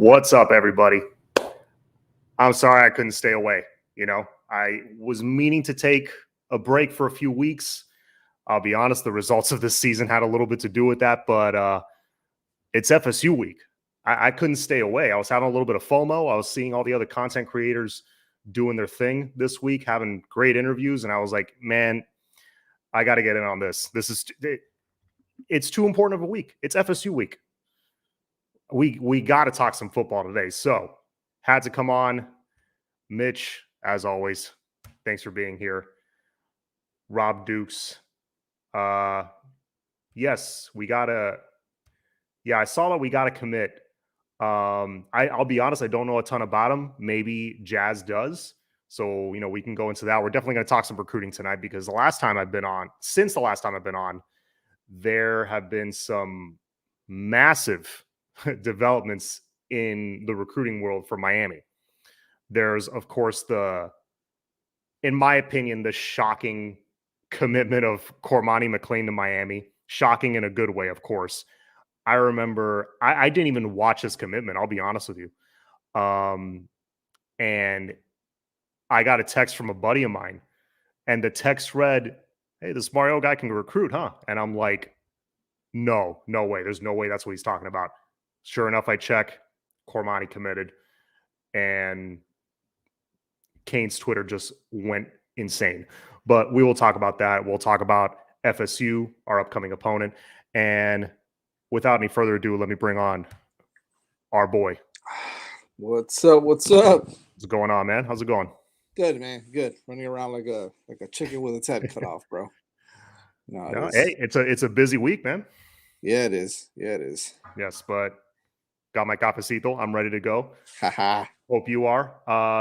What's up, everybody? I'm sorry I couldn't stay away. I was meaning to take a break for a few weeks. I'll be honest, the results of this season had a little bit to do with that, but it's FSU week. I couldn't stay away. I was having a little bit of FOMO. I was seeing all the other content creators doing their thing this week, having great interviews, and I was like, man, I got to get in on this. It's too important of a week. It's FSU week. We got to talk some football today. So had to come on. Mitch, as always, thanks for being here. Rob Dukes. Yes, we gotta. Yeah, I saw that we gotta commit. I'll be honest, I don't know a ton about him. Maybe Jazz does. So, we can go into that. We're definitely going to talk some recruiting tonight because since the last time I've been on, there have been some massive developments in the recruiting world for Miami. There's, of course, in my opinion, the shocking commitment of Cormani McClain to Miami. Shocking in a good way, of course. I remember I didn't even watch his commitment. I'll be honest with you. And I got a text from a buddy of mine, and the text read, "Hey, this Mario guy can recruit, huh?" And I'm like, no way. There's no way that's what he's talking about. Sure enough, I check. Cormani committed, and Kane's Twitter just went insane. But we will talk about that. We'll talk about FSU, our upcoming opponent. And without any further ado, let me bring on our boy. What's up? What's going on, man? How's it going? Good, man. Good. Running around like a chicken with its head cut off, bro. No, hey, it's a busy week, man. Yeah, it is. Yes, but got my cafecito. I'm ready to go. Haha. Hope you are.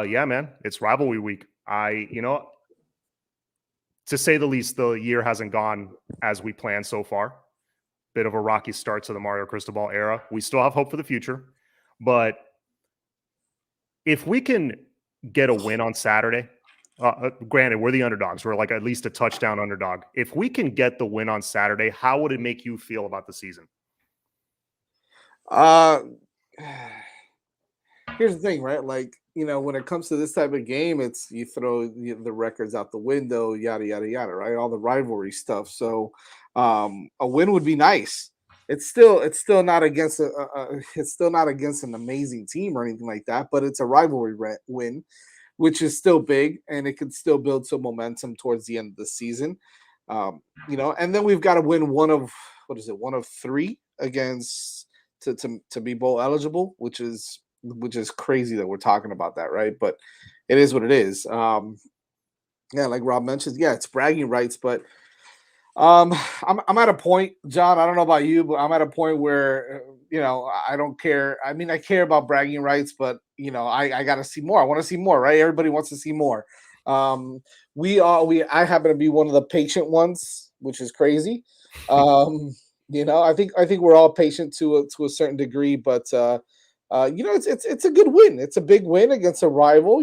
Yeah, man. It's rivalry week. To say the least, the year hasn't gone as we planned so far. Bit of a rocky start to the Mario Cristobal era. We still have hope for the future, but if we can get a win on Saturday, granted, we're the underdogs. We're like at least a touchdown underdog. If we can get the win on Saturday, how would it make you feel about the season? Here's the thing, right? Like, when it comes to this type of game, it's you throw the records out the window, yada yada yada, right? All the rivalry stuff. So, a win would be nice. It's still not against it's still not against an amazing team or anything like that, but it's a rivalry win, which is still big, and it could still build some momentum towards the end of the season. And then we've got to win one of three against to be bowl eligible, which is crazy that we're talking about that, right? But it is what it is. Yeah, like Rob mentioned, yeah, it's bragging rights, but I'm at a point, John. I don't know about you, but I'm at a point where I don't care. I mean, I care about bragging rights, but I got to see more. I want to see more, right? Everybody wants to see more. I happen to be one of the patient ones, which is crazy. I think we're all patient to a certain degree, but it's a good win. It's a big win against a rival.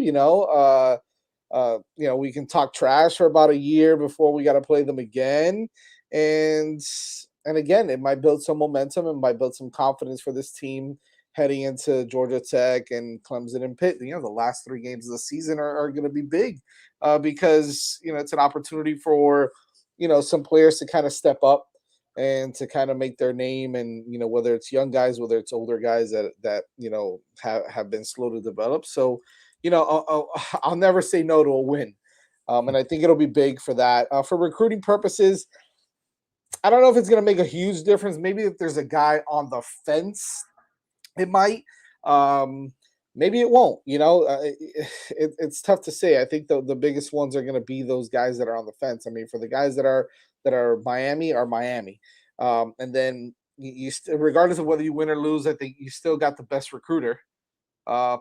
We can talk trash for about a year before we got to play them again, and again, it might build some momentum and might build some confidence for this team heading into Georgia Tech and Clemson and Pitt. The last 3 games of the season are going to be big because it's an opportunity for some players to kind of step up and to kind of make their name, and whether it's young guys, whether it's older guys that have been slow to develop. So I'll never say no to a win, and I think it'll be big for that. For recruiting purposes, I don't know if it's going to make a huge difference. Maybe if there's a guy on the fence, it might. Maybe it won't. It's tough to say. I think the biggest ones are going to be those guys that are on the fence. I mean, for the guys that are Miami are Miami, and then regardless of whether you win or lose, I think you still got the best recruiter. At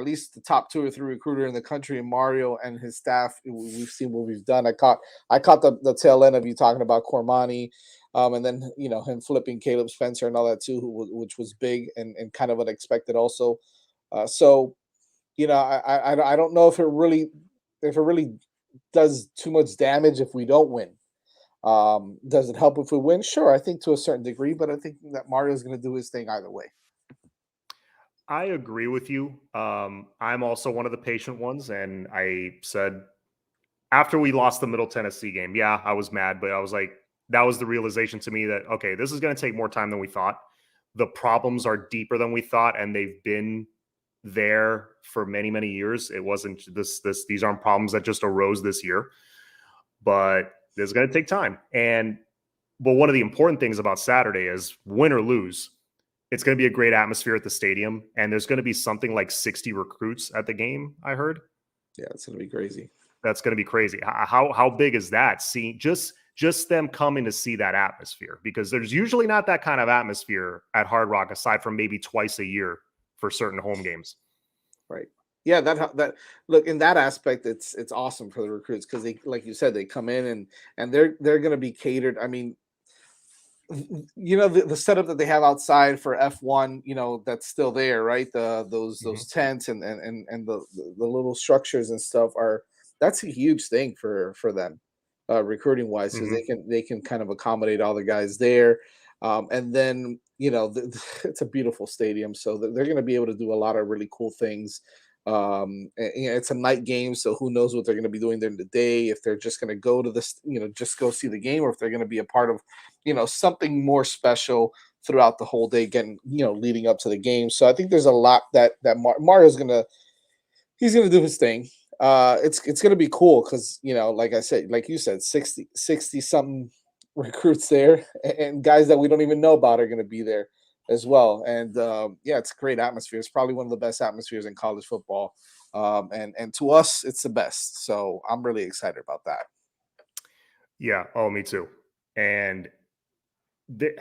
least the top 2 or 3 recruiter in the country, and Mario and his staff. We've seen what we've done. I caught the tail end of you talking about Cormani, and then him flipping Caleb Spencer and all that too, which was big and kind of unexpected also. I don't know if it really does too much damage if we don't win. Does it help if we win? Sure, I think to a certain degree, but I think that Mario is going to do his thing either way. I agree with you. I'm also one of the patient ones, and I said after we lost the Middle Tennessee game, yeah, I was mad, but I was like, that was the realization to me that okay, this is going to take more time than we thought. The problems are deeper than we thought, and they've been there for many, many years. It wasn't these aren't problems that just arose this year, but this is going to take time. But one of the important things about Saturday is win or lose, it's going to be a great atmosphere at the stadium, and there's going to be something like 60 recruits at the game. I heard. Yeah, it's gonna be crazy. That's going to be crazy. How big is that? See, just them coming to see that atmosphere, because there's usually not that kind of atmosphere at Hard Rock aside from maybe twice a year for certain home games. Right. Yeah, that look, in that aspect, it's awesome for the recruits because they, like you said, they come in and they're going to be catered. I mean, the setup that they have outside for F1, that's still there, right? Those tents and the little structures and stuff that's a huge thing for them, recruiting wise, because they can kind of accommodate all the guys there. And then it's a beautiful stadium, so they're going to be able to do a lot of really cool things. It's a night game, so who knows what they're going to be doing during the day, if they're just going to go to this, just go see the game, or if they're going to be a part of something more special throughout the whole day, getting leading up to the game. So I think there's a lot that Mario's he's gonna do his thing. It's gonna be cool because like I said, like you said, 60 something recruits there, and guys that we don't even know about are gonna be there as well. And yeah, it's a great atmosphere. It's probably one of the best atmospheres in college football. And to us, it's the best. So I'm really excited about that. Yeah. Oh, me too. And the,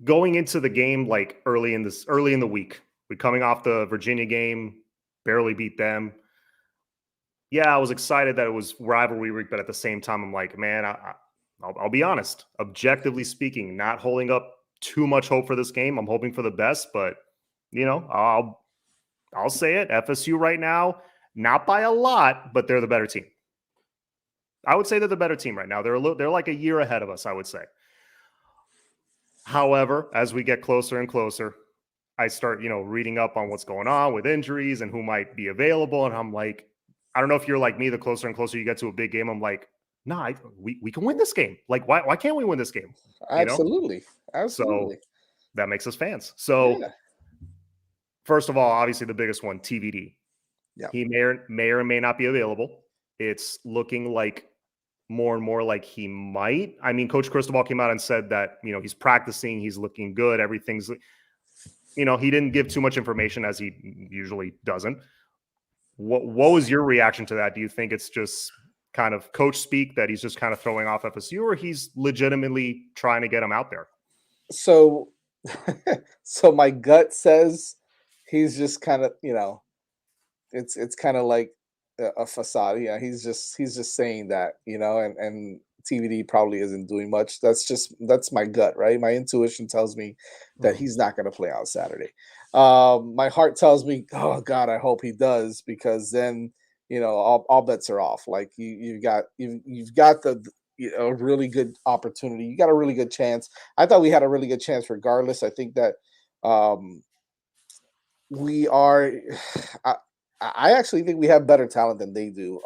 going into the game like early in the week, we coming off the Virginia game, barely beat them. Yeah, I was excited that it was rivalry week, but at the same time, I'm like, man, I'll be honest. Objectively speaking, not holding up too much hope for this game. I'm hoping for the best, but I'll say it. FSU right now, not by a lot, but they're the better team. I would say they're the better team right now. They're like a year ahead of us, I would say. However, as we get closer and closer, I start, reading up on what's going on with injuries and who might be available. And I'm like, I don't know if you're like me, the closer and closer you get to a big game, I'm like, nah, we can win this game. Like, why can't we win this game? Absolutely. So that makes us fans. So first of all, obviously the biggest one, TVD. Yeah. He may or may not be available. It's looking like more and more like he might. I mean, Coach Cristobal came out and said that, he's practicing, he's looking good, everything's, he didn't give too much information, as he usually doesn't. What was your reaction to that? Do you think it's just kind of coach speak that he's just kind of throwing off FSU, or he's legitimately trying to get him out there? So, so my gut says he's just kind of, it's kind of like a facade. Yeah, he's just saying that, and TVD probably isn't doing much. That's my gut, right? My intuition tells me that he's not going to play on Saturday. My heart tells me, oh God, I hope he does, because then all bets are off. Like you've got the a really good opportunity. You got a really good chance. I thought we had a really good chance regardless. I think that we are. I actually think we have better talent than they do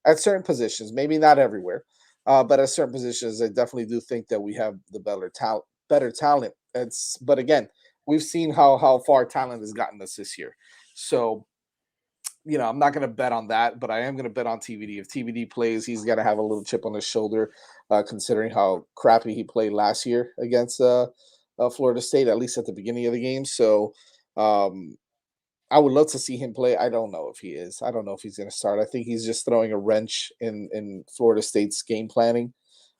at certain positions. Maybe not everywhere, but at certain positions, I definitely do think that we have the better talent. But again, we've seen how far talent has gotten us this year. So, I'm not going to bet on that, but I am going to bet on TVD. If TVD plays, he's got to have a little chip on his shoulder, considering how crappy he played last year against Florida State, at least at the beginning of the game. So, I would love to see him play. I don't know if he is. I don't know if he's going to start. I think he's just throwing a wrench in Florida State's game planning.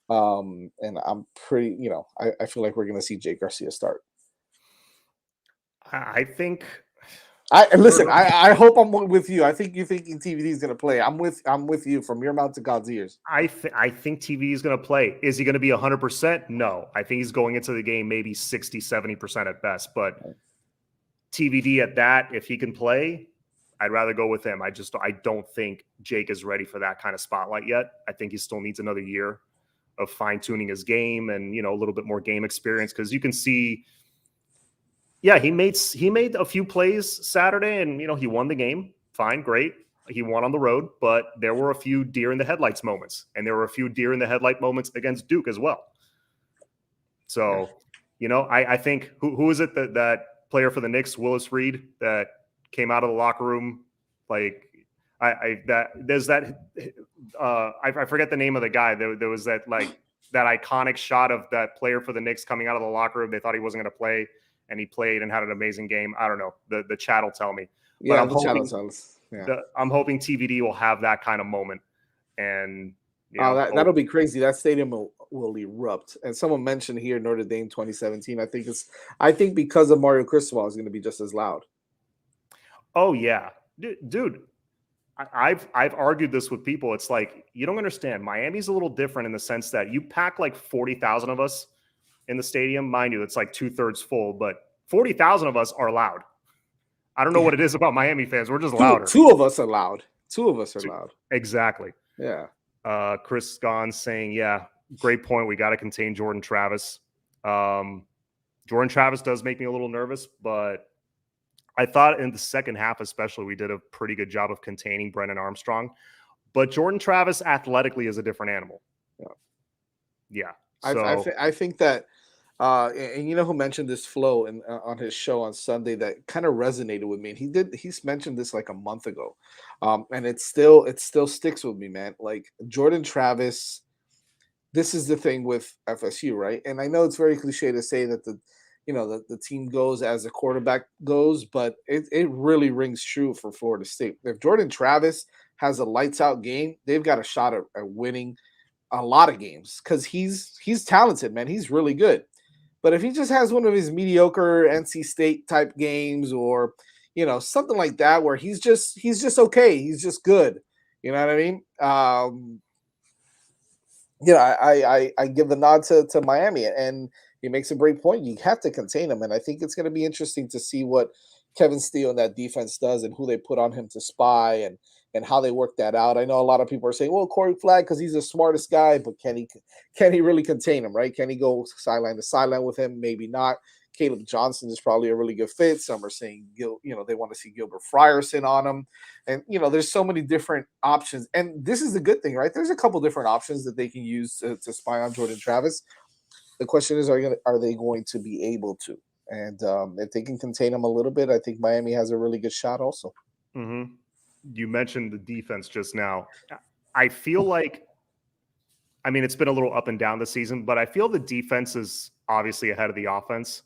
And I'm pretty, I feel like we're going to see Jake Garcia start. I think. I hope I'm with you. I think you thinking TVD is going to play. I'm with you from your mouth to God's ears. I think TVD is going to play. Is he going to be 100%? No. I think he's going into the game maybe 60, 70% at best. But TVD at that, if he can play, I'd rather go with him. I don't think Jake is ready for that kind of spotlight yet. I think he still needs another year of fine-tuning his game and, a little bit more game experience, because you can see Yeah, he made a few plays Saturday, and he won the game. Fine, great. He won on the road, but there were a few deer in the headlights moments, and there were a few deer in the headlight moments against Duke as well. So, I think who is it that player for the Knicks, Willis Reed, that came out of the locker room like I forget the name of the guy. There was that iconic shot of that player for the Knicks coming out of the locker room. They thought he wasn't going to play, and he played and had an amazing game. I don't know. The chat will tell me. But Yeah, the channel tells. Yeah. I'm hoping TVD will have that kind of moment. And that'll be crazy. That stadium will erupt. And someone mentioned here Notre Dame 2017. I think because of Mario Cristobal is going to be just as loud. Oh yeah, dude. I've argued this with people. It's like, you don't understand. Miami's a little different in the sense that you pack like 40,000 of us in the stadium. Mind you, it's like 2/3 full, but 40,000 of us are loud. I don't know what it is about Miami fans. We're just louder. Two of us are loud. Two of us are loud. Exactly. Yeah. Chris Gahn saying, yeah, great point. We got to contain Jordan Travis. Jordan Travis does make me a little nervous, but I thought in the second half, especially, we did a pretty good job of containing Brennan Armstrong. But Jordan Travis athletically is a different animal. Yeah. So, I think that, and you know who mentioned this flow on his show on Sunday that kind of resonated with me. And he's mentioned this like a month ago, and it still sticks with me, man. Like Jordan Travis, this is the thing with FSU, right? And I know it's very cliche to say that the team goes as the quarterback goes, but it really rings true for Florida State. If Jordan Travis has a lights out game, they've got a shot at winning a lot of games because he's talented, man. He's really good. But if he just has one of his mediocre NC State type games or something like that where he's just okay, he's just good. You know what I mean? I give the nod to Miami, and he makes a great point. You have to contain him, and I think it's going to be interesting to see what Kevin Steele and that defense does and who they put on him to spy and how they work that out. I know a lot of people are saying, well, Corey Flagg, because he's the smartest guy, but can he really contain him, right? Can he go sideline to sideline with him? Maybe not. Caleb Johnson is probably a really good fit. Some are saying, they want to see Gilbert Frierson on him. And, there's so many different options. And this is the good thing, right? There's a couple different options that they can use to spy on Jordan Travis. The question is, are they going to be able to? And if they can contain him a little bit, I think Miami has a really good shot also. Mm-hmm. You mentioned the defense just now. I feel like, it's been a little up and down this season, but I feel the defense is obviously ahead of the offense.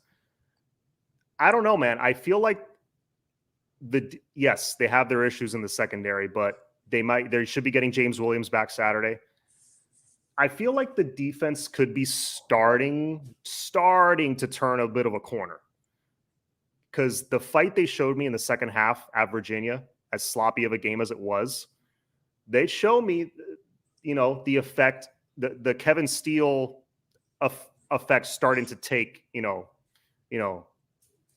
I don't know, man. I feel like yes, they have their issues in the secondary, but they should be getting James Williams back Saturday. I feel like the defense could be starting to turn a bit of a corner, because the fight they showed me in the second half at Virginia, as sloppy of a game as it was, they show me, the effect, the Kevin Steele effect starting to take,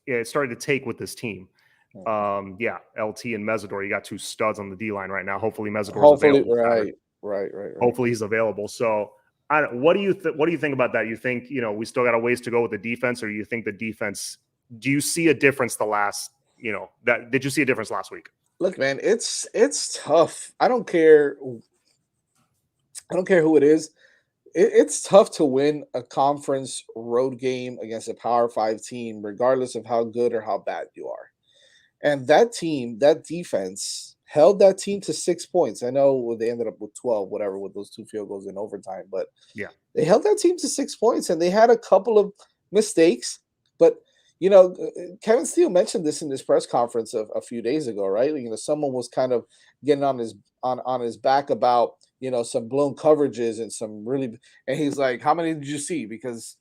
it started to take with this team. LT and Mesidor, you got two studs on the D line right now. Hopefully Mesidor's available. Right. Hopefully he's available. So what do you think about that? You think, we still got a ways to go with the defense, or you think the defense, do you see a difference did you see a difference last week? Look, man, it's tough. I don't care who it is. It's tough to win a conference road game against a Power 5 team, regardless of how good or how bad you are. And that defense held that team to 6 points. I know they ended up with 12, whatever, with those 2 field goals in overtime, but yeah, they held that team to 6 points, and they had a couple of mistakes. But Kevin Steele mentioned this in his press conference a few days ago, right? Someone was kind of getting on his back about some blown coverages and some really, and he's like, "How many did you see?" Because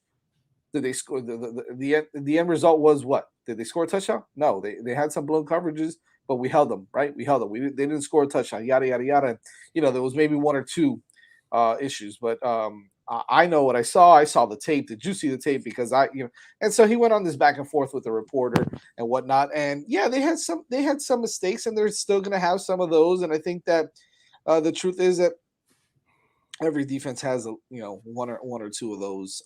did they score? The end result was what? Did they score a touchdown? No, they had some blown coverages, but we held them, right? We held them. They didn't score a touchdown. Yada yada yada. There was maybe 1 or 2 issues, but I know what I saw. I saw the tape. Did you see the tape? Because and so he went on this back and forth with the reporter and whatnot. And yeah, they had some mistakes, and they're still going to have some of those. And I think that the truth is that every defense has 1 or 2 of those.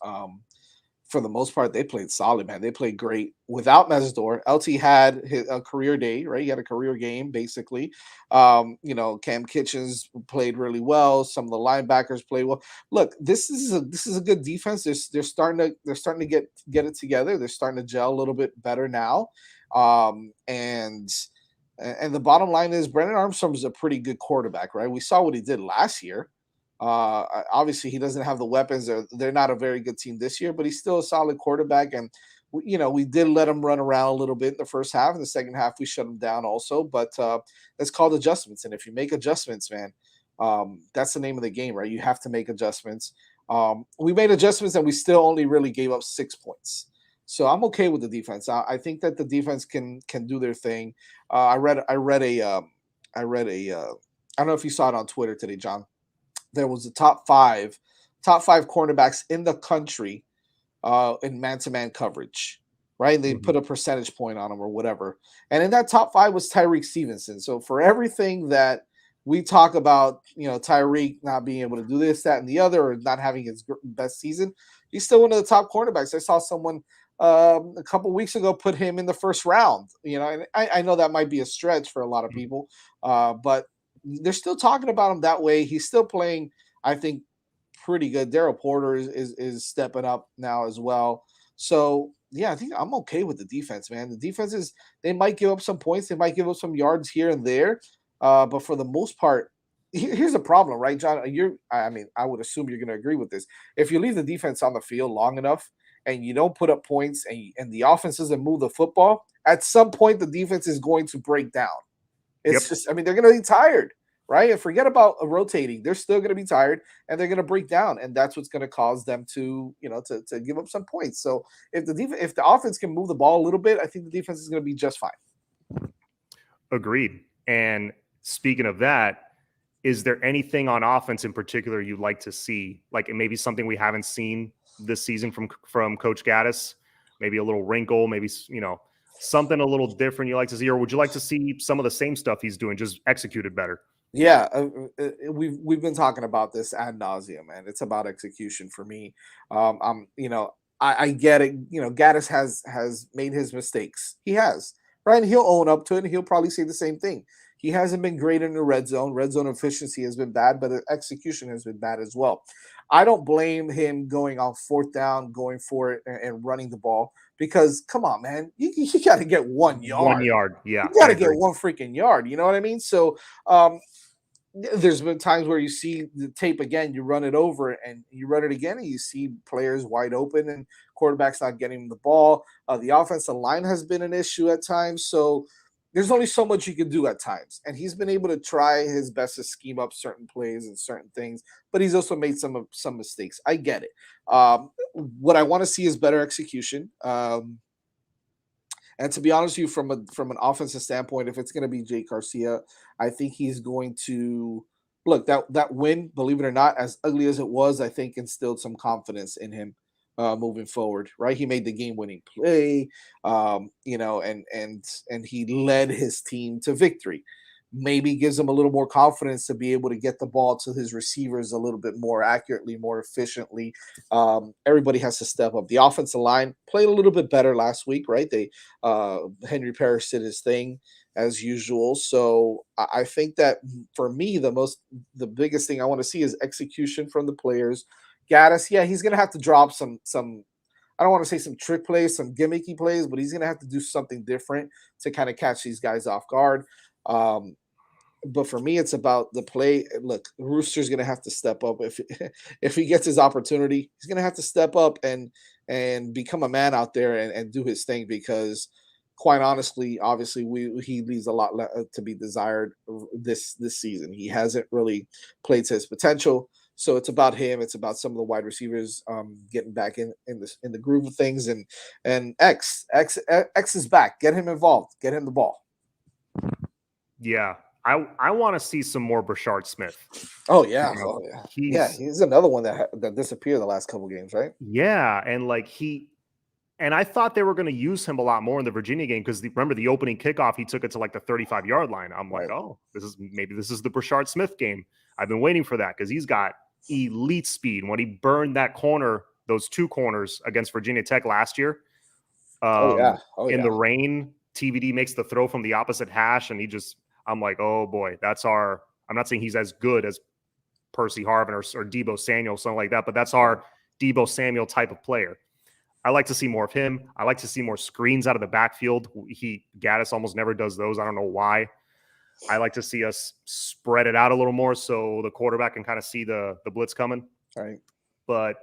for the most part, they played solid, man. They played great without Mesdor. LT had a career day, right? He had a career game, basically. Cam Kitchens played really well. Some of the linebackers played well. Look, this is a good defense. They're starting to get it together. They're starting to gel a little bit better now. And the bottom line is Brennan Armstrong is a pretty good quarterback, right? We saw what he did last year. Obviously, he doesn't have the weapons. They're not a very good team this year, but he's still a solid quarterback. And we did let him run around a little bit in the first half. In the second half, we shut him down also. But that's called adjustments. And if you make adjustments, man, that's the name of the game, right? You have to make adjustments. We made adjustments, and we still only really gave up 6 points. So I'm okay with the defense. I think that the defense can do their thing. I read a I don't know if you saw it on Twitter today, John. There was the top five cornerbacks in the country in man-to-man coverage, right? They put a percentage point on them or whatever. And in that top 5 was Tyreek Stevenson. So for everything that we talk about, Tyreek not being able to do this, that, and the other, or not having his best season, he's still one of the top cornerbacks. I saw someone a couple weeks ago put him in the first round, and I know that might be a stretch for a lot of people, but they're still talking about him that way. He's still playing, I think, pretty good. Daryl Porter is stepping up now as well. So yeah, I think I'm okay with the defense, man. The defense they might give up some points, they might give up some yards here and there, but for the most part, here's the problem, right, John? I would assume you're going to agree with this. If you leave the defense on the field long enough and you don't put up points and the offense doesn't move the football, at some point the defense is going to break down. It's just, they're going to be tired, right? And forget about rotating. They're still going to be tired and they're going to break down. And that's what's going to cause them to give up some points. So if the offense can move the ball a little bit, I think the defense is going to be just fine. Agreed. And speaking of that, is there anything on offense in particular you'd like to see? Like maybe something we haven't seen this season from Coach Gaddis? Maybe a little wrinkle, maybe, something a little different you like to see, or would you like to see some of the same stuff he's doing, just executed better? Yeah, we've been talking about this ad nauseum, man. It's about execution for me. I get it. Gaddis has made his mistakes. He has, right? And he'll own up to it, and he'll probably say the same thing. He hasn't been great in the red zone. Red zone efficiency has been bad, but the execution has been bad as well. I don't blame him going on fourth down, going for it, and running the ball. Because come on, man, you got to get 1 yard. 1 yard, yeah. You got to get 1 freaking yard. You know what I mean? So there's been times where you see the tape again, you run it over, and you run it again, and you see players wide open and quarterbacks not getting the ball. The offensive line has been an issue at times. So there's only so much you can do at times. And he's been able to try his best to scheme up certain plays and certain things, but he's also made some mistakes. I get it. What I want to see is better execution. And to be honest with you, from an offensive standpoint, if it's going to be Jake Garcia, I think he's going to look that win, believe it or not, as ugly as it was, I think instilled some confidence in him moving forward, right? He made the game-winning play, and he led his team to victory. Maybe gives him a little more confidence to be able to get the ball to his receivers a little bit more accurately, more efficiently. Everybody has to step up. The offensive line played a little bit better last week, right? Henry Parrish did his thing as usual. So I think that for me, the biggest thing I want to see is execution from the players. Gaddis, yeah, he's going to have to drop some, I don't want to say some trick plays, some gimmicky plays, but he's going to have to do something different to kind of catch these guys off guard. But for me, it's about the play. Look, Rooster's going to have to step up. If he gets his opportunity, he's going to have to step up and become a man out there and do his thing, because quite honestly, obviously, he leaves a lot to be desired this season. He hasn't really played to his potential. So it's about him. It's about some of the wide receivers getting back in the groove of things. And X is back. Get him involved. Get him the ball. Yeah. I want to see some more Brashard Smith. Oh yeah, he's another one that disappeared the last couple games, right? Yeah, and I thought they were going to use him a lot more in the Virginia game, because remember the opening kickoff, he took it to like the 35-yard line. I'm like, oh, this is the Brashard Smith game. I've been waiting for that, because he's got elite speed. When he burned that corner those two corners against Virginia Tech last year. In the rain, TVD makes the throw from the opposite hash, and I'm like, oh boy, I'm not saying he's as good as Percy Harvin or Debo Samuel, something like that, but that's our Debo Samuel type of player. I like to see more of him. I like to see more screens out of the backfield. Gaddis almost never does those. I don't know why. I like to see us spread it out a little more so the quarterback can kind of see the blitz coming. Right. But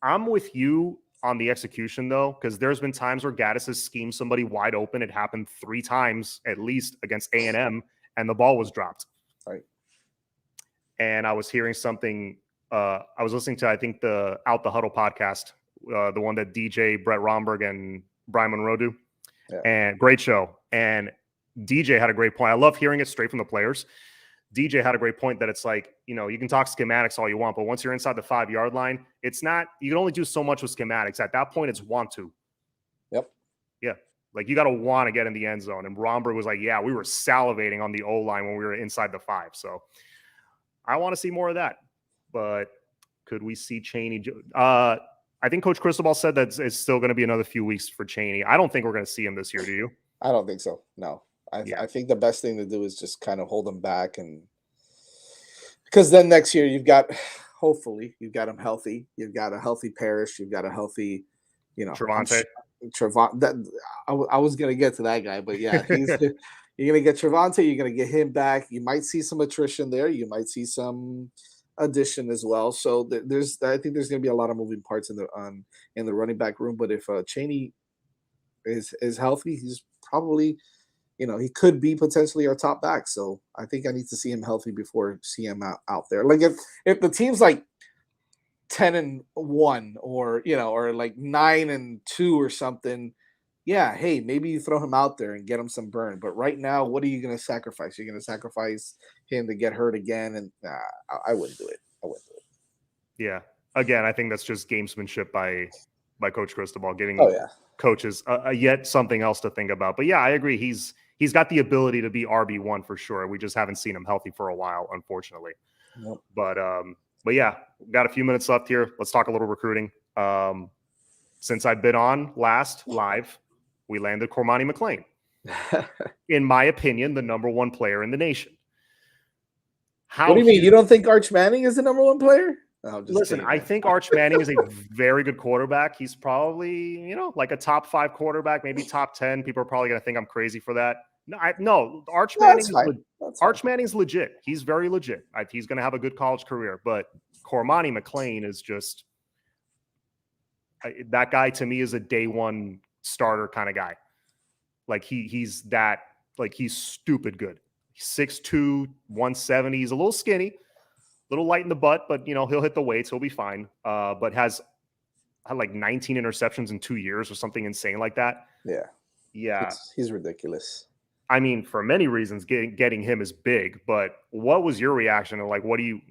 I'm with you on the execution, though, because there's been times where Gaddis has schemed somebody wide open. It happened 3 times at least against A&M, and the ball was dropped. Right. And I was hearing something. I was listening to, I think, the Out the Huddle podcast, the one that DJ, Brett Romberg, and Brian Monroe do. Yeah. And great show. And DJ had a great point. I love hearing it straight from the players. DJ had a great point that it's like, you can talk schematics all you want, but once you're inside the 5-yard line, it's not, you can only do so much with schematics. At that point, it's want to. Yep. Yeah. Like you got to want to get in the end zone. And Romberg was like, yeah, we were salivating on the O-line when we were inside the 5. So I want to see more of that. But could we see Chaney? I think Coach Cristobal said that it's still going to be another few weeks for Chaney. I don't think we're going to see him this year. Do you? I don't think so. No. I think the best thing to do is just kind of hold him back, and because then next year hopefully you've got him healthy. You've got a healthy Parrish. You've got a healthy, Trevante. I was gonna get to that guy, but yeah, you're gonna get Trevante. You're gonna get him back. You might see some attrition there. You might see some addition as well. So I think there's gonna be a lot of moving parts in the running back room. But if Chaney is healthy, he's probably. He could be potentially our top back. So I think I need to see him healthy before see him out there. Like if the team's like 10-1 or like 9-2 or something, yeah, hey, maybe you throw him out there and get him some burn. But right now, what are you going to sacrifice? You're going to sacrifice him to get hurt again, and I wouldn't do it. Yeah. Again, I think that's just gamesmanship by Coach Cristobal, giving coaches yet something else to think about. But yeah, I agree. He's got the ability to be RB1 for sure. We just haven't seen him healthy for a while, unfortunately. Nope. But yeah, we've got a few minutes left here. Let's talk a little recruiting. Since I've been on last live, we landed Cormani McClain. In my opinion, the number 1 player in the nation. What do you mean? You don't think Arch Manning is the number 1 player? Listen, kidding, I think Arch Manning is a very good quarterback. He's probably, like a top 5 quarterback, maybe top 10. People are probably going to think I'm crazy for that. No, Arch Manning's legit. He's very legit. He's going to have a good college career. But Cormani McClain is just that guy. To me, is a day 1 starter kind of guy. Like he's stupid good. He's 6'2", 170. He's a little skinny. Little light in the butt, but he'll hit the weights. He'll be fine. But had like 19 interceptions in 2 years or something insane like that. Yeah. He's ridiculous. I mean, for many reasons, getting him is big. But what was your reaction? And what do you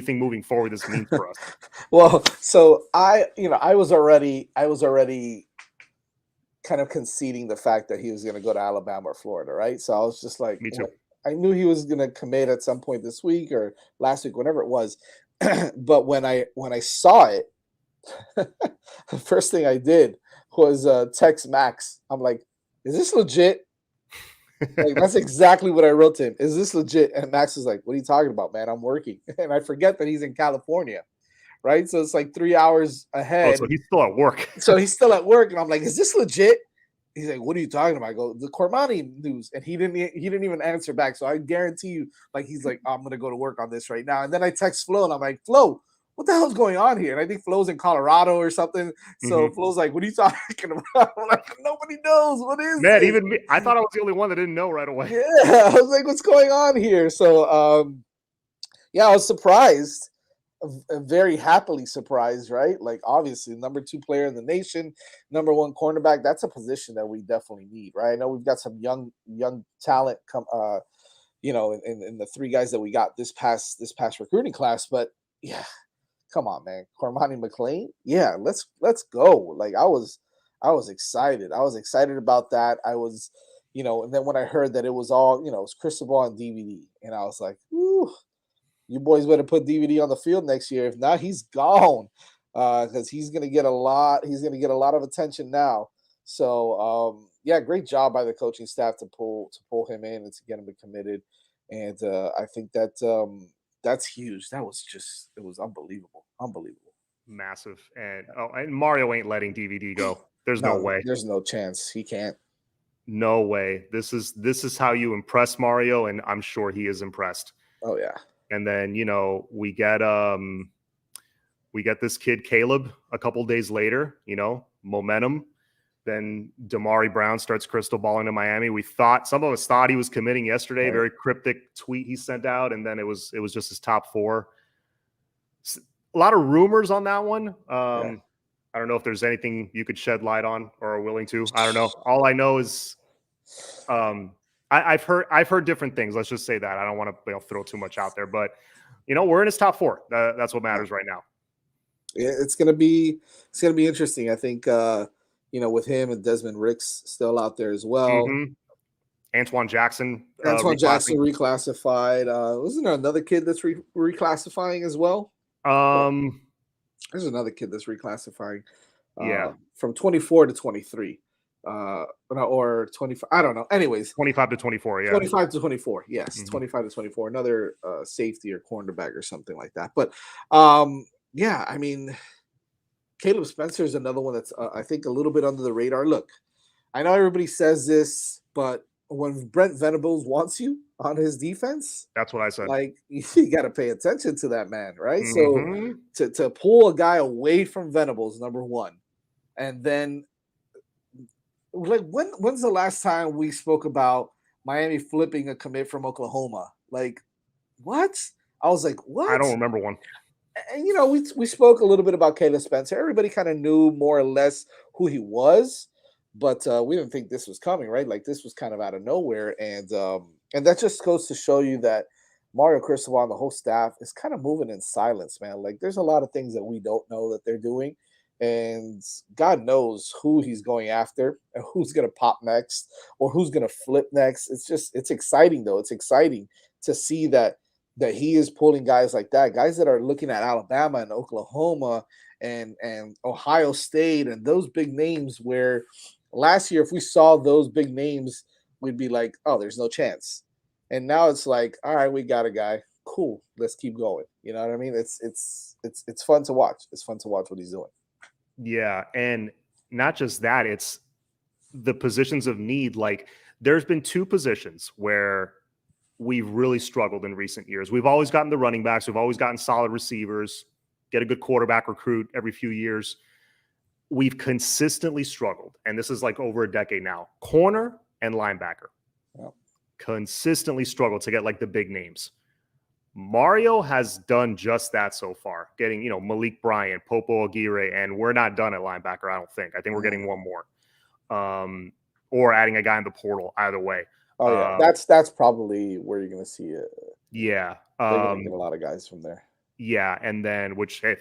think moving forward this means for us? Well, so I was already kind of conceding the fact that he was going to go to Alabama or Florida, right? So I was just like, me too. I knew he was going to commit at some point this week or last week, whenever it was. But when I saw it, the first thing I did was text Max. I'm like, is this legit? Like, that's exactly what I wrote to him. Is this legit? And Max was like, what are you talking about, man? I'm working. And I forget that he's in California, right? So it's like 3 hours ahead. Oh, so he's still at work. And I'm like, is this legit? He's like, what are you talking about? I go, the Cormani news. And he didn't even answer back. So I guarantee you, he's like, I'm going to go to work on this right now. And then I text Flo and I'm like, Flo, what the hell's going on here? And I think Flo's in Colorado or something. So Flo's like, what are you talking about? I'm like, nobody knows. What is Man, it? even me, I thought I was the only one that didn't know right away. Yeah. I was like, what's going on here? So, I was surprised. Very happily surprised, right? Like, obviously, number 2 player in the nation, number 1 cornerback. That's a position that we definitely need, right? I know we've got some young talent come, in the 3 guys that we got this past recruiting class. But yeah, come on, man, Cormani McClain. Yeah, let's go. Like, I was excited. I was excited about that. I was, and then when I heard that it was all, it was Cristobal and DVD, and I was like, ooh. You boys better put DVD on the field next year. If not, he's gone. because he's going to get a lot. He's going to get a lot of attention now. So yeah, great job by the coaching staff to pull him in and to get him committed. And I think that that's huge. That was just it was unbelievable, unbelievable. Massive. And Mario ain't letting DVD go. There's no way. There's no chance he can't. No way. This is how you impress Mario, and I'm sure he is impressed. Oh yeah. And then we get this kid Caleb a couple days later. Momentum. Then Damari Brown starts crystal balling to Miami. Some of us thought he was committing yesterday. Very cryptic tweet he sent out, and then it was just his top 4. A lot of rumors on that one. I don't know if there's anything you could shed light on or are willing to. I don't know. All I know is I've heard different things. Let's just say that. I don't want to throw too much out there, but we're in his top 4. That's what matters right now. Yeah, it's gonna be interesting. I think with him and Desmond Ricks still out there as well. Mm-hmm. Antoine Jackson. Jackson reclassified. Wasn't there another kid that's reclassifying as well? There's another kid that's reclassifying. From 24 to 23. Or 25. I don't know. Anyways, 25 to 24. Yeah. 25 to 24. Yes. Mm-hmm. 25 to 24. Another safety or cornerback or something like that. But yeah, I mean, Caleb Spencer is another one that's I think a little bit under the radar. Look, I know everybody says this, but when Brent Venables wants you on his defense, that's what I said. Like you got to pay attention to that man, right? Mm-hmm. So to pull a guy away from Venables, number one, and then like when's the last time we spoke about Miami flipping a commit from Oklahoma? Like what? I was like, what? I don't remember one. And we spoke a little bit about Caleb Spencer. Everybody kind of knew more or less who he was, but we didn't think this was coming, right? Like this was kind of out of nowhere, and that just goes to show you that Mario Cristobal and the whole staff is kind of moving in silence, man. Like there's a lot of things that we don't know that they're doing, and God knows who he's going after and who's going to pop next or who's going to flip next. It's exciting though. It's exciting to see that he is pulling guys like that, guys that are looking at Alabama and Oklahoma and Ohio State and those big names where last year, if we saw those big names, we'd be like, oh, there's no chance. And now it's like, all right, we got a guy. Cool. Let's keep going. You know what I mean? It's fun to watch. It's fun to watch what he's doing. Yeah. And not just that, it's the positions of need. Like there's been 2 positions where we've really struggled in recent years. We've always gotten the running backs. We've always gotten solid receivers, get a good quarterback recruit every few years. We've consistently struggled, and this is like over a decade now. Corner and linebacker. Yep. Consistently struggled to get like the big names. Mario has done just that so far, getting, Malik Bryant, Popo Aguirre, and we're not done at linebacker, I don't think. I think we're getting one more. Or adding a guy in the portal, either way. Oh yeah, that's probably where you're going to see it. Yeah, they're going to get a lot of guys from there. Yeah, and then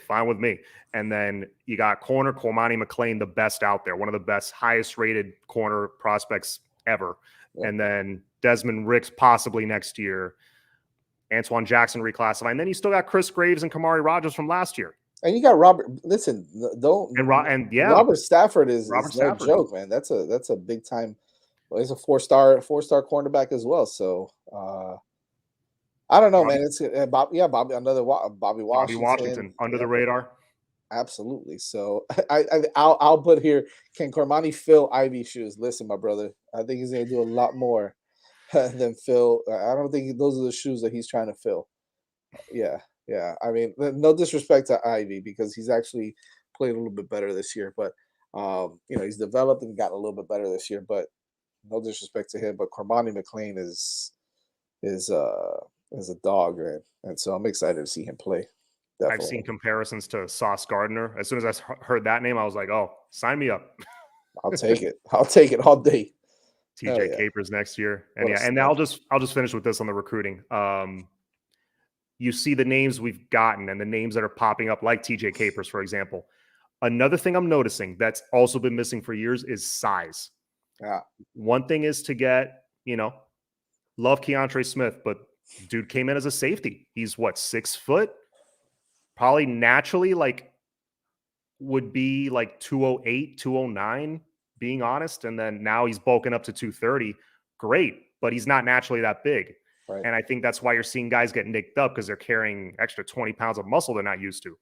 fine with me. And then you got corner Cormani McClain, the best out there, one of the best, highest rated corner prospects ever. Yeah. And then Desmond Ricks possibly next year. Antoine Jackson reclassified, and then you still got Chris Graves and Kamari Rogers from last year. And you got Robert. Listen, Robert Stafford is no joke, man. That's a big time. Well, he's a four-star cornerback as well. So I don't know, man. It's Bobby Washington under the radar. Absolutely. So I'll put here. Can Cormani fill Ivy shoes? Listen, my brother. I think he's going to do a lot more than fill. I don't think those are the shoes that he's trying to fill. Yeah. I mean, no disrespect to Ivy because he's actually played a little bit better this year, but he's developed and gotten a little bit better this year. But no disrespect to him, but Cormani McClain is a dog, man, and so I'm excited to see him play. Definitely. I've seen comparisons to Sauce Gardner. As soon as I heard that name, I was like, "Oh, sign me up." I'll take it. I'll take it all day. TJ Capers next year, and I'll just finish with this on the recruiting. You see the names we've gotten and the names that are popping up, like TJ Capers, for example. Another thing I'm noticing that's also been missing for years is size. Yeah. One thing is to get, love Keontre Smith, but dude came in as a safety. He's 6 foot? Probably naturally like would be like 208, 209, being honest. And then now he's bulking up to 230. Great, but he's not naturally that big. Right. And I think that's why you're seeing guys get nicked up, because they're carrying extra 20 pounds of muscle they're not used to.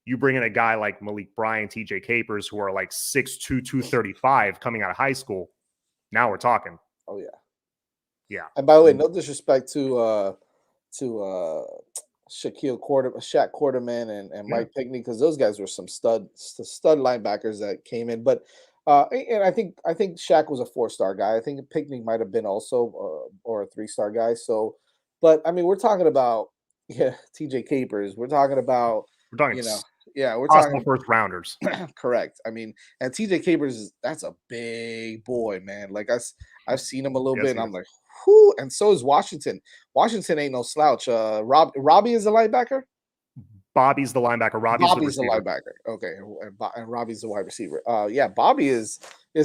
You bring in a guy like Malik Bryant, TJ Capers, who are like 6'2", 235 coming out of high school. Now we're talking. Oh yeah. Yeah. And by the way, no disrespect to Shaq Quarterman and Mike Pinkney, because those guys were some stud linebackers that came in. But and I think Shaq was a 4-star guy. I think Pinkney might have been also or a 3-star guy. So, but I mean, we're talking about TJ Capers. We're talking about we're talking we're possible talking first rounders. Correct. I mean, and TJ Capers that's a big boy, man. Like I've seen him a little bit, and I'm like, whoo. And so is Washington. Washington ain't no slouch. Robbie is the linebacker. Bobby's the linebacker. Robbie's the linebacker. Okay, and Robbie's the wide receiver. Yeah, Bobby is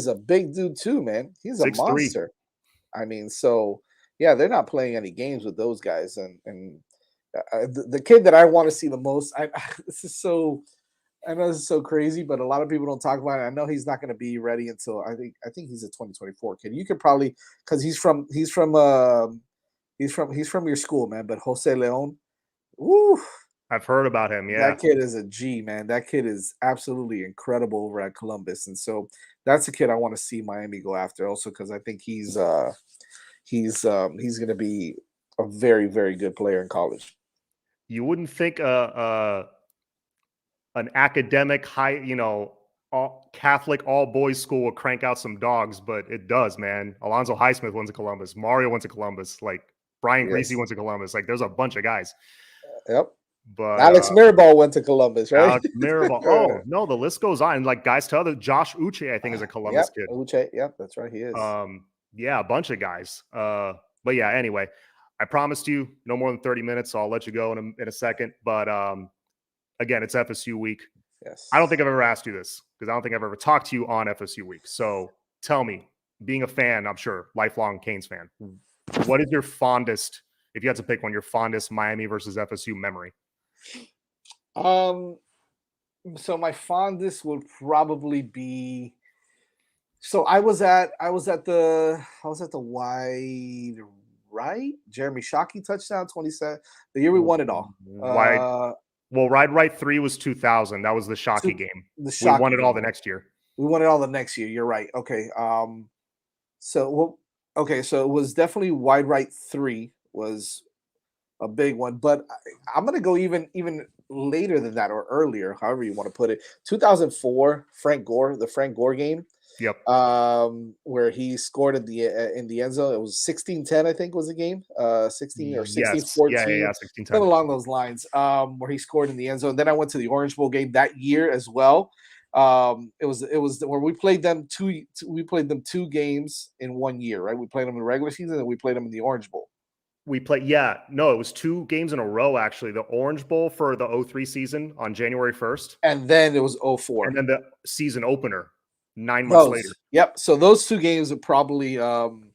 a big dude too, man. He's a 6'3". monster. I mean, so yeah, they're not playing any games with those guys, and the kid that I want to see the most. I know this is so crazy, but a lot of people don't talk about it. I know he's not going to be ready until I think he's a 2024 kid. You could probably, because he's from your school, man. But Jose Leon, woo, I've heard about him. Yeah, that kid is a G, man. That kid is absolutely incredible over at Columbus, and so that's a kid I want to see Miami go after. Also, because I think he's going to be a very, very good player in college. You wouldn't think an academic high, Catholic all boys school would crank out some dogs, but it does, man. Alonzo Highsmith went to Columbus. Mario went to Columbus. Like Brian Greasy went to Columbus. Like there's a bunch of guys. Yep. But Alex Mirabal went to Columbus, right? Alex Mirabal. Oh no, the list goes on. Like guys to other. Josh Uche, I think, is a Columbus kid. Uche, yep, that's right. He is. Yeah, a bunch of guys. But yeah, anyway, I promised you no more than 30 minutes, so I'll let you go in a second. But again, it's FSU week. Yes. I don't think I've ever asked you this, because I don't think I've ever talked to you on FSU week. So tell me, being a fan, I'm sure, lifelong Canes fan, what is your fondest, if you had to pick one, your fondest Miami versus FSU memory? So my fondest would probably be, so I was at the wide right, Jeremy Shockey touchdown 27, the year we won it all. Wide right 3 was 2000. That was the Shockey game. We won it all the next year. We won it all the next year. You're right. Okay. So it was definitely wide right 3 was a big one, but I'm gonna go even later than that, or earlier, however you want to put it. 2004, the Frank Gore game. Yep. Where he scored in the end zone. It was 16-10, I think was the game. 16 or 16-14. Yeah, 16-10. Something along those lines. Where he scored in the end zone. Then I went to the Orange Bowl game that year as well. It was where we played them two games in 1 year, right? We played them in the regular season and we played them in the Orange Bowl. It was 2 games in a row, actually. The Orange Bowl for the 03 season on January 1st. And then it was 04. And then the season opener 9 months later. Yep. So those 2 games are probably one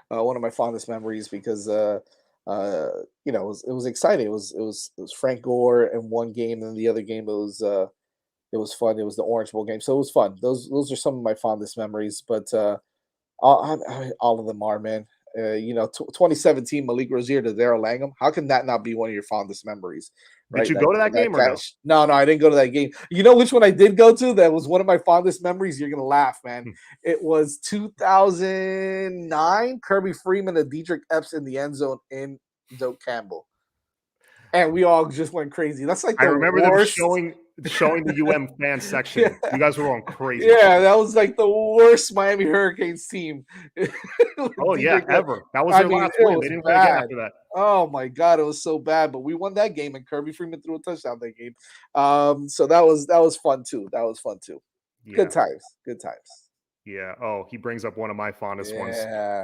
of my fondest memories, because it was exciting. It was Frank Gore in one game, and the other game it was fun. It was the Orange Bowl game, so it was fun. Those are some of my fondest memories. But all of them are, man. 2017 Malik Rozier to Daryl Langham. How can that not be one of your fondest memories? Right? Did you go to that game or no? No, I didn't go to that game. You know which one I did go to? That was one of my fondest memories. You're gonna laugh, man. It was 2009. Kirby Freeman and Dietrich Epps in the end zone in Doak Campbell, and we all just went crazy. That's like I remember worst. them showing the UM fan section. Yeah. You guys were going crazy. Yeah, that was like the worst Miami Hurricanes team. Oh yeah, ever. That was their last win. They didn't play again after that. Oh my god, it was so bad. But we won that game, and Kirby Freeman threw a touchdown that game. So that was fun too. Yeah. Good times. Yeah. Oh, he brings up one of my fondest ones.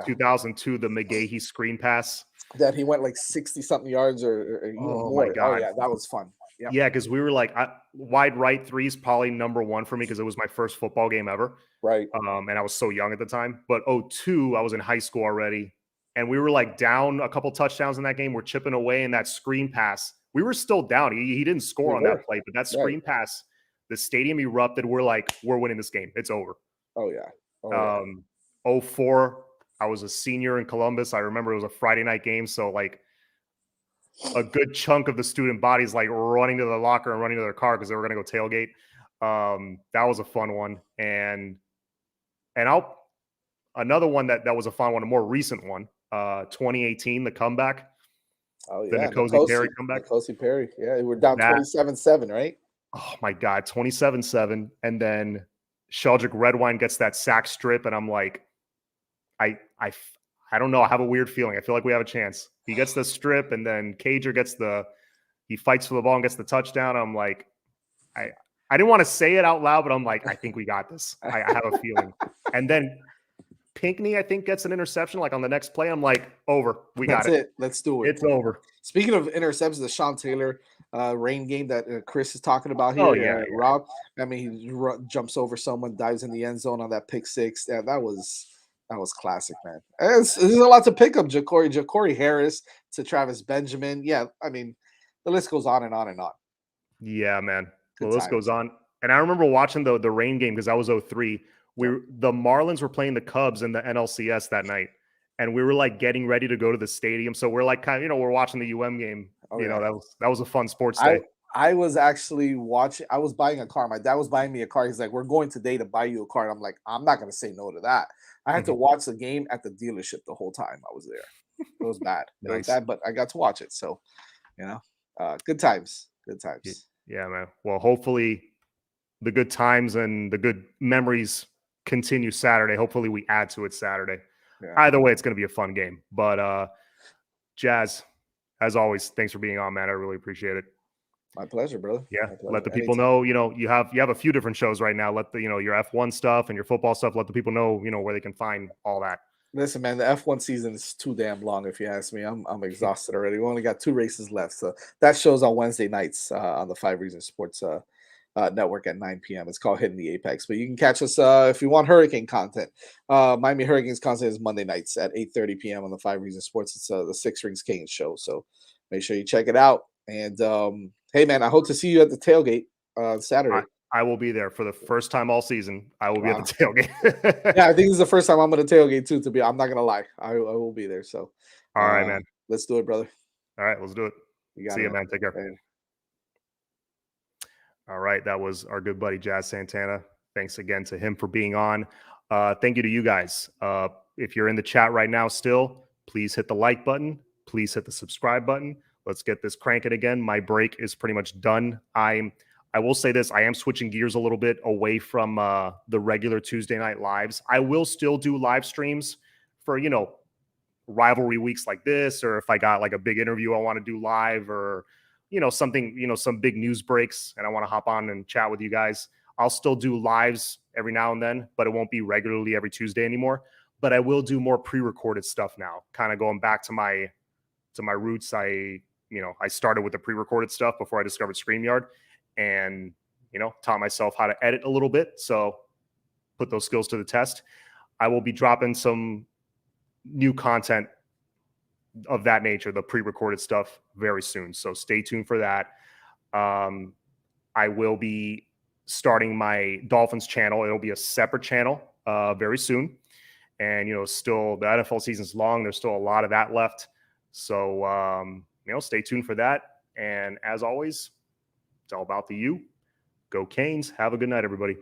2002, the McGahee screen pass. That he went like 60-something yards or even more. My god. Oh yeah, that was fun. Yep. Yeah, because we were like, wide right 3 is probably number 1 for me, because it was my first football game ever. Right. And I was so young at the time. But 2002, I was in high school already. And we were like down a couple touchdowns in that game. We're chipping away in that screen pass. We were still down. He didn't score on that play, but that screen pass, The stadium erupted. We're like, we're winning this game. It's over. Oh yeah. Oh yeah. 04, I was a senior in Columbus. I remember it was a Friday night game. So like a good chunk of the student bodies like running to the locker and running to their car because they were going to go tailgate. That was a fun one. And another one that was a fun one, a more recent one, 2018, the comeback. Oh The yeah. N'Kosi Perry comeback. N'Kosi Perry. Yeah, we're down 27-7, right? Oh my God, 27-7. And then Sheldrick Redwine gets that sack strip, and I'm like, I don't know. I have a weird feeling. I feel like we have a chance. He gets the strip, and then Cager he fights for the ball and gets the touchdown. I'm like, I didn't want to say it out loud, but I'm like, I think we got this. I have a feeling. And then Pinckney, I think, gets an interception like on the next play. I'm like, over. We got it. That's it. Let's do it. It's over. Speaking of interceptions, the Sean Taylor rain game that Chris is talking about here. Oh, yeah. Rob, I mean, he jumps over someone, dives in the end zone on that pick six. Yeah, that was classic, man. There's a lot to pick up. Ja'Cory Harris to Travis Benjamin. Yeah, I mean, the list goes on and on and on. Yeah, man. The list goes on. And I remember watching the rain game because I was 03. The Marlins were playing the Cubs in the NLCS that night, and we were like getting ready to go to the stadium. So we're like kind of, we're watching the UM game. That was a fun sports day. I was actually watching. I was buying a car. My dad was buying me a car. He's like, "We're going today to buy you a car." And I'm like, "I'm not going to say no to that." I had to watch the game at the dealership the whole time I was there. It was bad. Nice. It was bad, but I got to watch it. So, good times. Good times. Yeah, man. Well, hopefully the good times and the good memories continue Saturday. Hopefully we add to it Saturday. Yeah. Either way, it's going to be a fun game. But Jazz, as always, thanks for being on, man. I really appreciate it. My pleasure, brother. Yeah. Let the people know, you have a few different shows right now. Let your F1 stuff and your football stuff, let the people know, where they can find all that. Listen, man, the F1 season is too damn long. If you ask me, I'm exhausted already. We only got 2 races left. So that show's on Wednesday nights on the 5 Reasons Sports network at 9 p.m. It's called Hitting the Apex. But you can catch us if you want Hurricane content. Miami Hurricanes content is Monday nights at 8:30 p.m. on the 5 Reasons Sports. It's the Six Rings Canes show. So make sure you check it out. And hey, man, I hope to see you at the tailgate Saturday. I will be there for the first time all season. I will be at the tailgate. Yeah, I think this is the first time I'm going to tailgate too. I'm not going to lie. I will be there. So, all right, man. Let's do it, brother. All right, let's do it. See you, man. Take care. Man. All right, that was our good buddy Jazz Santana. Thanks again to him for being on. Thank you to you guys. If you're in the chat right now still, please hit the like button. Please hit the subscribe button. Let's get this cranking again. My break is pretty much done. I will say this. I am switching gears a little bit away from the regular Tuesday night lives. I will still do live streams for, rivalry weeks like this, or if I got like a big interview I want to do live, or, something, some big news breaks and I want to hop on and chat with you guys. I'll still do lives every now and then, but it won't be regularly every Tuesday anymore. But I will do more pre-recorded stuff now, kind of going back to my roots. I started with the pre-recorded stuff before I discovered StreamYard, and, taught myself how to edit a little bit. So put those skills to the test. I will be dropping some new content of that nature, the pre-recorded stuff, very soon. So stay tuned for that. I will be starting my Dolphins channel. It'll be a separate channel very soon. And, still the NFL season's long. There's still a lot of that left. So, stay tuned for that. And as always, it's all about the U. Go Canes. Have a good night, everybody.